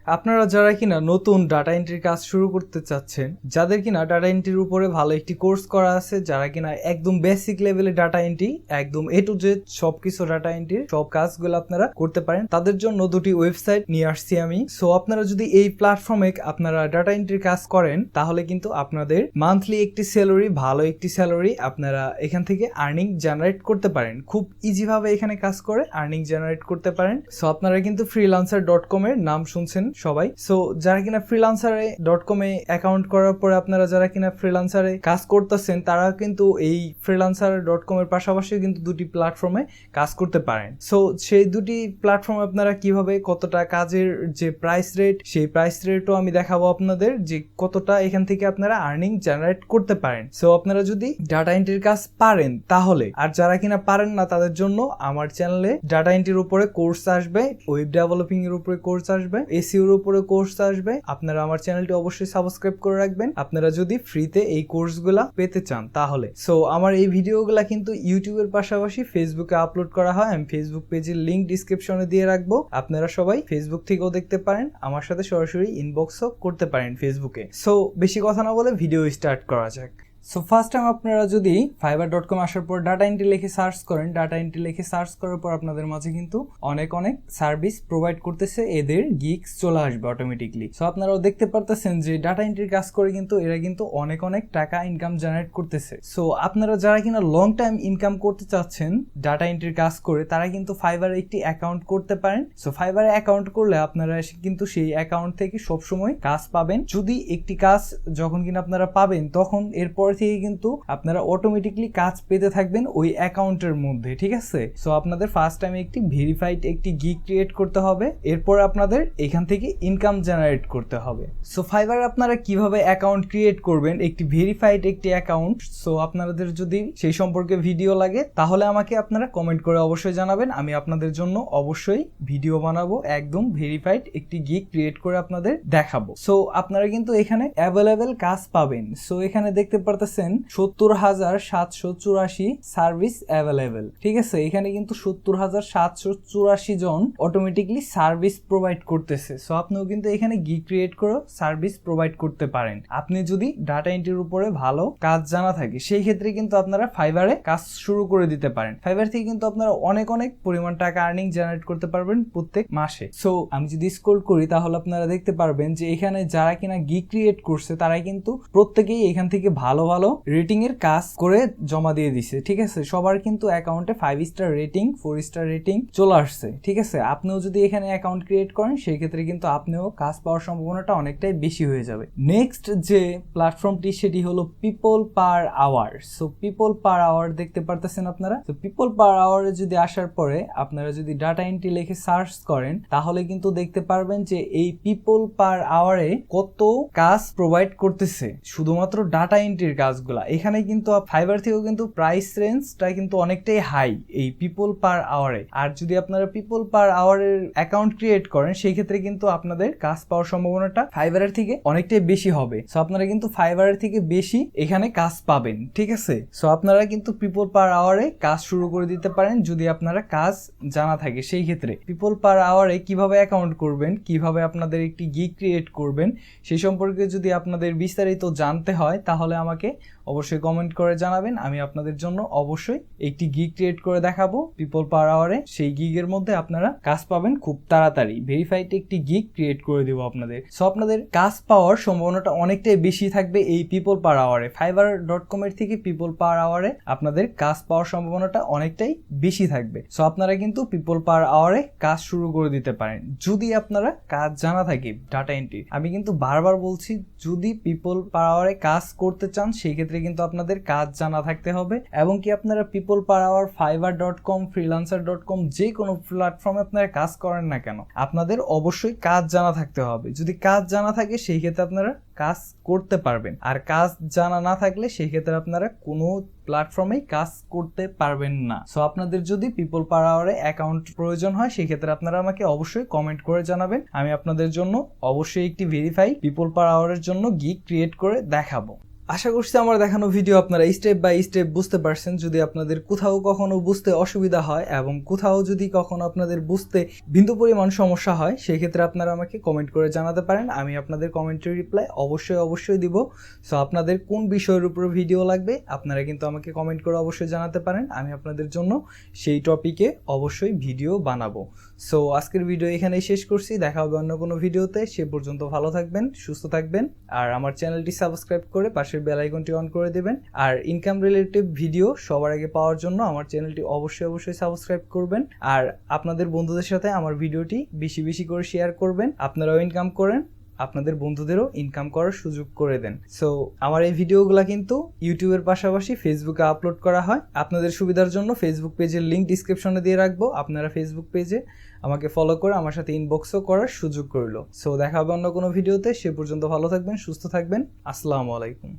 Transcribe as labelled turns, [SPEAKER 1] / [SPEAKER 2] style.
[SPEAKER 1] আপনারা যারা কিনা নতুন ডাটা এন্ট্রির কাজ শুরু করতে চাচ্ছেন, যাদের কিনা ডাটা এন্ট্রির উপরে ভালো একটি কোর্স করা আছে, যারা কিনা একদম বেসিক লেভেলে ডাটা এন্ট্রি, একদম এ টু জেড সবকিছু ডাটা এন্ট্রির সব কাজগুলো আপনারা করতে পারেন, তাদের জন্য দুটি ওয়েবসাইট নিয়ে আসছি আমি। সো আপনারা যদি এই প্ল্যাটফর্মে আপনারা ডাটা এন্ট্রির কাজ করেন, তাহলে কিন্তু আপনাদের মান্থলি একটি স্যালারি, ভালো একটি স্যালারি আপনারা এখান থেকে আর্নিং জেনারেট করতে পারেন। খুব ইজি ভাবে এখানে কাজ করে আর্নিং জেনারেট করতে পারেন। সো আপনারা কিন্তু freelancer.com এর নাম শুনছেন সবাই। সো যারা কিনা freelancer.com এ অ্যাকাউন্ট করার পরে আপনারা যারা কিনা ফ্রিল্যান্সারে কাজ করতেছেন, তারা কিন্তু এই freelancer.com এর পাশাপাশি কিন্তু দুটি প্ল্যাটফর্মে কাজ করতে পারেন। সো সেই দুটি প্ল্যাটফর্মে আপনারা কিভাবে কতটা কাজের যে প্রাইস রেট, সেই প্রাইস রেটও আমি দেখাবো আপনাদের, যে কতটা এখান থেকে আপনারা আর্নিং জেনারেট করতে পারেন। সো আপনারা যদি ডাটা এন্ট্রির কাজ পারেন তাহলে, আর যারা কিনা পারেন না তাদের জন্য আমার চ্যানেলে ডাটা এন্ট্রির উপরে কোর্স আসবে, ওয়েব ডেভেলপিং এর উপরে কোর্স আসবে, এসইও এর উপরে কোর্স আসবে। আপনারা আমার চ্যানেলটি অবশ্যই সাবস্ক্রাইব করে রাখবেন আপনারা যদি ফ্রিতে এই কোর্সগুলা পেতে চান তাহলে। সো আমার এই ভিডিওগুলা কিন্তু ইউটিউবের পাশাপাশি ফেসবুকে আপলোড করা হয়। আমি ফেসবুক পেজের লিংক ডিসক্রিপশনে দিয়ে রাখবো, আপনারা সবাই ফেসবুক থেকেও দেখতে পারেন, আমার সাথে সরাসরি ইনবক্সও করতে পারেন ফেসবুকে। সো বেশি কথা না বলে ভিডিও স্টার্ট করা যাক। সো ফার্স্ট টাইম আপনারা যদি fiverr.com আসার পর ডাটা এন্ট্রি লিখে সার্চ করেন, ডাটা এন্ট্রি লিখে সার্চ করার পর আপনাদের মাঝে কিন্তু অনেক সার্ভিস প্রোভাইড করতেছে, এদের গিগস চলে আসবে অটোমেটিকলি। সো আপনারাও দেখতে পারতেছেন যে ডাটা এন্ট্রির কাজ করে কিন্তু এরা কিন্তু অনেক টাকা ইনকাম জেনারেট করতেছে। সো আপনারা যারা কিনা লং টাইম ইনকাম করতে চাচ্ছেন ডাটা এন্ট্রির কাজ করে, তারা কিন্তু ফাইবারে একটি অ্যাকাউন্ট করতে পারেন। সো ফাইবারে অ্যাকাউন্ট করলে আপনারা কিন্তু সেই অ্যাকাউন্ট থেকে সবসময় কাজ পাবেন। যদি একটি কাজ যখন কিনা আপনারা পাবেন, তখন এরপর থেকে কিন্তু আপনারা অটোমেটিকলি কাজ পেতে থাকবেন ওই অ্যাকাউন্টের মধ্যে, ঠিক আছে। সো আপনাদের ফার্স্ট টাইমে একটি ভেরিফাইড একটি গিগ ক্রিয়েট করতে হবে, এরপর আপনাদের এখান থেকে ইনকাম জেনারেট করতে হবে। সো ফাইবারে আপনারা কিভাবে অ্যাকাউন্ট ক্রিয়েট করবেন, একটি ভেরিফাইড একটি অ্যাকাউন্ট, সো আপনাদের যদি সেই সম্পর্কে ভিডিও লাগে তাহলে আমাকে আপনারা কমেন্ট করে অবশ্যই জানাবেন, আমি আপনাদের জন্য অবশ্যই ভিডিও বানাবো, একদম ভেরিফাইড একটি গিগ ক্রিয়েট করে আপনাদের দেখাবো। সো আপনারা কিন্তু এখানে অ্যাভেলেবেল কাজ পাবেন। সো এখানে দেখতে পারতেছেন 70,784 সার্ভিস অ্যাভেলেবেল, ঠিক আছে। এখানে কিন্তু 70,784 জন অটোমেটিকলি সার্ভিস প্রোভাইড করতেছে। সো আপনিও কিন্তু এখানে গিগ ক্রিয়েট করে সার্ভিস প্রোভাইড করতে পারেন। আপনি যদি ডাটা এন্ট্রির উপরে ভালো কাজ জানা থাকে, সেই ক্ষেত্রে কিন্তু আপনারা ফাইবারে কাজ শুরু করে দিতে পারেন। ফাইবার থেকে কিন্তু আপনারা অনেক পরিমাণ টাকা আর্নিং জেনারেট করতে পারবেন প্রত্যেক মাসে। সো আমি যদি স্ক্রল করি তাহলে আপনারা দেখতে পারবেন যে এখানে যারা কিনা গিগ ক্রিয়েট করছে, তারাই কিন্তু প্রত্যেকেই এখান থেকে ভালো রেটিং এর কাজ করে জমা দিয়ে দিছে, ঠিক আছে। সবার কিন্তু অ্যাকাউন্টে 5 স্টার রেটিং, 4 স্টার রেটিং চলে আসছে, ঠিক আছে। আপনিও যদি এখানে অ্যাকাউন্ট ক্রিয়েট করেন, সেই ক্ষেত্রে কিন্তু আপনিও কাজ পাওয়ার সম্ভাবনাটা অনেকটাই বেশি হয়ে যাবে। নেক্সট যে প্ল্যাটফর্মটি সেটি হলো people per hour. So people per hour দেখতে পারতেছেন আপনারা। তো পিপল পার আওয়ারে যদি আসার পরে আপনারা যদি ডাটা এন্ট্রি লিখে সার্চ করেন, তাহলে কিন্তু দেখতে পারবেন যে এই পিপল পার আওয়ারে কত কাজ প্রোভাইড করতেছে, শুধুমাত্র ডাটা এন্ট্রির কাজগুলা। এখানে কিন্তু ফাইবার থেকেও কিন্তু প্রাইস রেঞ্জটা কিন্তু অনেকটাই হাই এই পিপল পার আওয়ারে। আর যদি আপনারা পিপল পার আওয়ারের অ্যাকাউন্ট ক্রিয়েট করেন, সেই ক্ষেত্রে কিন্তু আপনাদের কাজ পাওয়ার সম্ভাবনাটা ফাইবারের থেকে অনেকটাই বেশি হবে। সো আপনারা কিন্তু ফাইবারের থেকে বেশি এখানে কাজ পাবেন, ঠিক আছে। সো আপনারা কিন্তু পিপল পার আওয়ারে কাজ শুরু করে দিতে পারেন যদি আপনারা কাজ জানা থাকে। সেই ক্ষেত্রে পিপল পার আওয়ারে কিভাবে অ্যাকাউন্ট করবেন, কিভাবে আপনাদের একটি গিগ ক্রিয়েট করবেন, সেই সম্পর্কে যদি আপনাদের বিস্তারিত জানতে হয় তাহলে আমাকে অবশ্যই কমেন্ট করে জানাবেন, আমি আপনাদের জন্য অবশ্যই একটি গিগ ক্রিয়েট করে দেখাবো পিপল পার আওয়ারে। সেই গিগের মধ্যে আপনারা কাজ পাবেন খুব তাড়াতাড়ি, ভেরিফাইড একটি গিগ ক্রিয়েট করে দেবো আপনাদের। সো আপনাদের কাজ পাওয়ার সম্ভাবনাটা অনেকটাই বেশি থাকবে এই পিপল পার আওয়ারে। fiverr.com এর থেকে পিপল পার আওয়ারে আপনাদের কাজ পাওয়ার সম্ভাবনাটা অনেকটাই বেশি থাকবে। সো আপনারা কিন্তু পিপল পার আওয়ারে কাজ শুরু করে দিতে পারেন যদি আপনারা কাজ জানা থাকে ডাটা এন্ট্রি। আমি কিন্তু বারবার বলছি, যদি পিপল পার আওয়ারে কাজ করতে চান, সেই ক্ষেত্রে কিন্তু আপনাদের কাজ জানা থাকতে হবে। এবং কি আপনারা people per hour, fiverr.com, freelancer.com যে কোনো প্ল্যাটফর্মে আপনারা কাজ করেন না কেন, আপনাদের অবশ্যই কাজ জানা থাকতে হবে। যদি কাজ জানা থাকে, সেই ক্ষেত্রে আপনারা কাজ করতে পারবেন। আর কাজ জানা না থাকলে সেই ক্ষেত্রে আপনারা কোনো প্ল্যাটফর্মেই কাজ করতে পারবেন না। সো আপনাদের যদি পিপল পার আওয়ারে অ্যাকাউন্ট প্রয়োজন হয়, সেই ক্ষেত্রে আপনারা আমাকে অবশ্যই কমেন্ট করে জানাবেন, আমি আপনাদের জন্য অবশ্যই একটি ভেরিফাই পিপল পার আওয়ারের জন্য গিগ ক্রিয়েট করে দেখাবো। আশা করছি আমার দেখানো ভিডিও আপনারা স্টেপ বাই স্টেপ বুঝতে পারছেন। যদি আপনাদের কোথাও কখনো বুঝতে অসুবিধা হয় এবং কোথাও যদি কখনো আপনাদের বুঝতে বিন্দু পরিমাণ সমস্যা হয়, সেক্ষেত্রে আপনারা আমাকে কমেন্ট করে জানাতে পারেন। আমি আপনাদের কমেন্টের রিপ্লাই অবশ্যই দিব। সো আপনাদের কোন বিষয়ের উপর ভিডিও লাগবে আপনারা কিন্তু আমাকে কমেন্ট করে অবশ্যই জানাতে পারেন। আমি আপনাদের জন্য সেই টপিকে অবশ্যই ভিডিও বানাবো। সো আজকের ভিডিও এখানেই শেষ করছি। দেখা হবে অন্য কোনো ভিডিওতে। সে পর্যন্ত ভালো থাকবেন, সুস্থ থাকবেন, আর আমার চ্যানেলটি সাবস্ক্রাইব করে পাশের বেল আইকনটি অন করে দেবেন। আর ইনকাম রিলেটেড ভিডিও সবার আগে পাওয়ার জন্য আমার চ্যানেলটি অবশ্যই সাবস্ক্রাইব করবেন। আর আপনাদের বন্ধুদের সাথে আমার ভিডিওটি বেশি করে শেয়ার করবেন। আপনারাও ইনকাম করেন, আপনাদের বন্ধুদেরও ইনকাম করার সুযোগ করে দেন। সো আমার এই ভিডিওগুলো কিন্তু ইউটিউবের পাশাপাশি ফেসবুকে আপলোড করা হয়। আপনাদের সুবিধার জন্য ফেসবুক পেজের লিঙ্ক ডিসক্রিপশনে দিয়ে রাখবো। আপনারা ফেসবুক পেজে আমাকে ফলো করে আমার সাথে ইনবক্সও করার সুযোগ করলো। সো দেখা হবে অন্য কোনো ভিডিওতে। সে পর্যন্ত ভালো থাকবেন, সুস্থ থাকবেন। আসসালামু আলাইকুম।